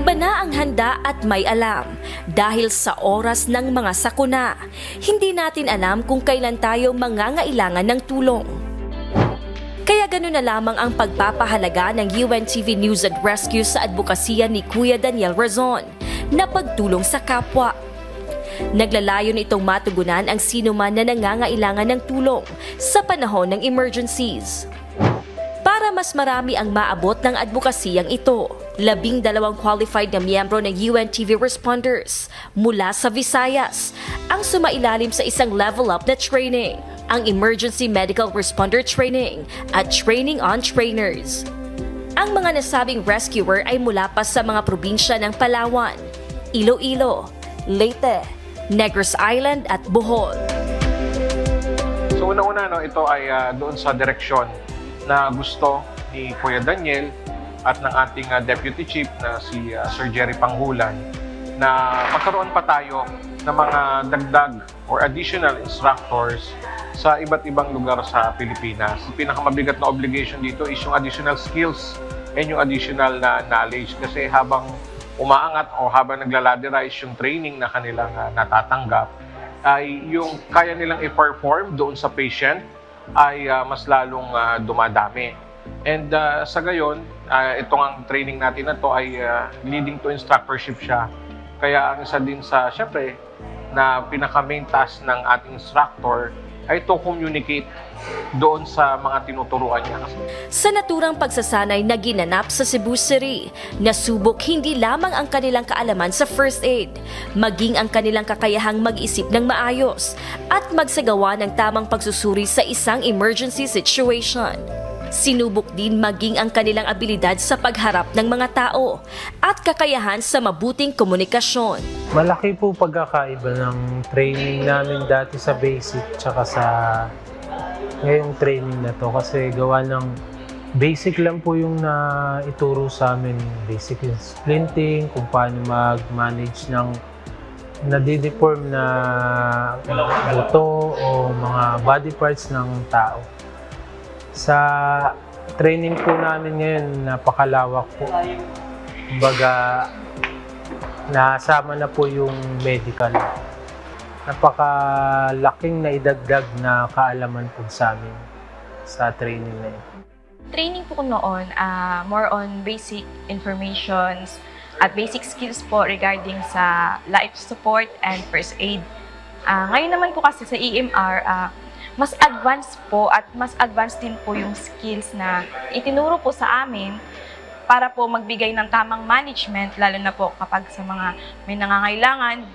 Iba na ang handa at may alam. Dahil sa oras ng mga sakuna, hindi natin alam kung kailan tayo mangangailangan ng tulong. Kaya gano'n na lamang ang pagpapahalaga ng UNTV News and Rescue sa advokasya ni Kuya Daniel Razon na pagtulong sa kapwa. Naglalayon itong matugunan ang sino man na nangangailangan ng tulong sa panahon ng emergencies. Para mas marami ang maabot ng advokasiyang ito, 12 qualified na miyembro ng UNTV responders mula sa Visayas ang sumailalim sa isang level up na training, ang Emergency Medical Responder Training at Training on Trainers. Ang mga nasabing rescuer ay mula pa sa mga probinsya ng Palawan, Iloilo, Leyte, Negros Island at Bohol. So una-una, ito ay doon sa direksyon na gusto ni Kuya Daniel at ng ating Deputy Chief na si Sir Jerry Panghulan na magkaroon pa tayo ng mga dagdag or additional instructors sa iba't ibang lugar sa Pilipinas. Ang pinakamabigat na obligation dito is yung additional skills and yung additional na knowledge kasi habang umaangat o habang naglaladerize yung training na kanilang natatanggap ay yung kaya nilang i-perform doon sa patient ay mas lalong dumadami. And sa gayon, itong ang training natin na to ay leading to instructorship siya. Kaya ang isa din sa, syempre, na pinaka-main task ng ating instructor ay to communicate doon sa mga tinuturuan niya. Sa naturang pagsasanay na ginanap sa Cebu City, nasubok hindi lamang ang kanilang kaalaman sa first aid, maging ang kanilang kakayahang mag-isip ng maayos at magsagawa ng tamang pagsusuri sa isang emergency situation. Sinubok din maging ang kanilang abilidad sa pagharap ng mga tao at kakayahan sa mabuting komunikasyon. Malaki po pagkakaiba ng training namin dati sa basic tsaka sa ngayong training na to kasi gawa ng basic lang po yung ituro sa amin. Basic yung splinting, kung paano mag-manage ng nadideform na buto o mga body parts ng tao. Sa training po namin ngayon, napakalawak po. Kumbaga, nasama na po yung medical. Napakalaking na idagdag na kaalaman po sa amin sa training na yun. Training po ko noon, more on basic informations at basic skills po regarding sa life support and first aid. Ngayon naman po kasi sa EMR, mas advanced po at mas advanced din po yung skills na itinuro po sa amin para po magbigay ng tamang management, lalo na po kapag sa mga may nangangailangan,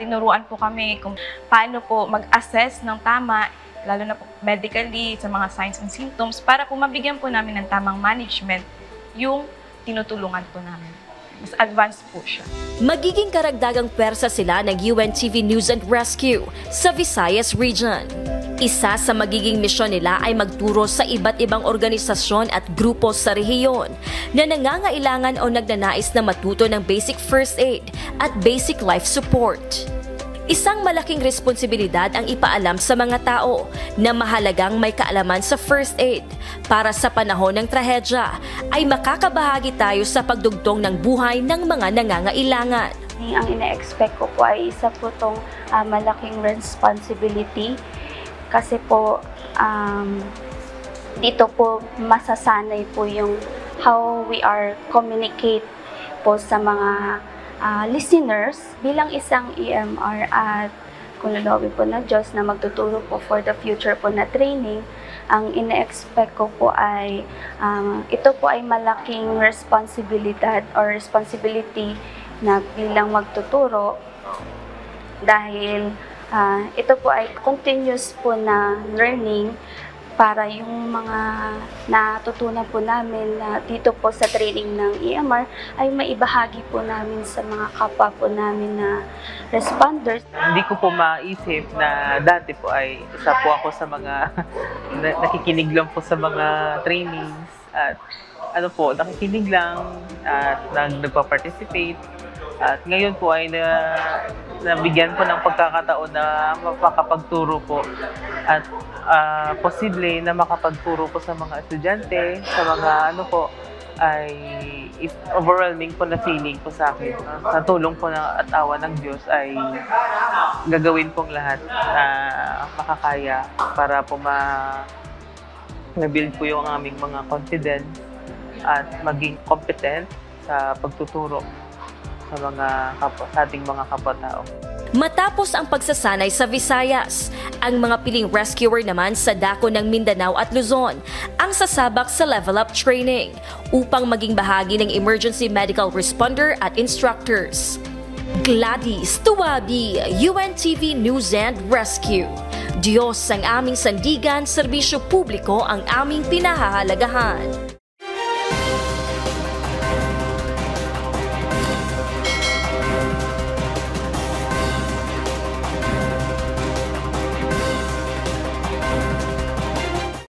tinuruan po kami kung paano po mag-assess ng tama, lalo na po medically sa mga signs and symptoms, para po mabigyan po namin ng tamang management yung tinutulungan po namin. Mas advanced po siya. Magiging karagdagang pwersa sila ng UNTV News and Rescue sa Visayas Region. Isa sa magiging misyon nila ay magturo sa iba't ibang organisasyon at grupo sa rehiyon na nangangailangan o nagnanais na matuto ng basic first aid at basic life support. Isang malaking responsibilidad ang ipaalam sa mga tao na mahalagang may kaalaman sa first aid para sa panahon ng trahedya ay makakabahagi tayo sa pagdugtong ng buhay ng mga nangangailangan. Ang ina-expect ko po ay isa po itong malaking responsibility kasi po dito po masasanay po yung how we are communicate po sa mga listeners bilang isang EMR at kung lulawin po na Diyos na magtuturo po for the future po na training. Ang ina-expect ko po ay ito po ay malaking responsibilidad or responsibility na bilang magtuturo dahil ito po ay continuous po na learning para yung mga natutunan po namin na dito po sa training ng EMR ay maibahagi po namin sa mga kapwa po namin na responders. Hindi ko po maisip na dati po ay isa po ako sa mga nakikinig lang po sa mga trainings at nakikinig lang at nagpa-participate. At ngayon po ay nabigyan po ng pagkakataon na makapagturo po at posible na makapagturo po sa mga estudyante, sa mga ay overwhelming po na feeling po sa akin. Sa tulong po at awa ng Diyos ay gagawin pong lahat na makakaya para po na-build po yung aming mga confidence at maging competent sa pagtuturo sa ating mga kapwa-tao. Matapos ang pagsasanay sa Visayas, ang mga piling rescuer naman sa dako ng Mindanao at Luzon ang sasabak sa level up training upang maging bahagi ng emergency medical responder at instructors. Gladys Tuwabi, UNTV News and Rescue. Diyos ang aming sandigan, serbisyo publiko ang aming pinahahalagahan.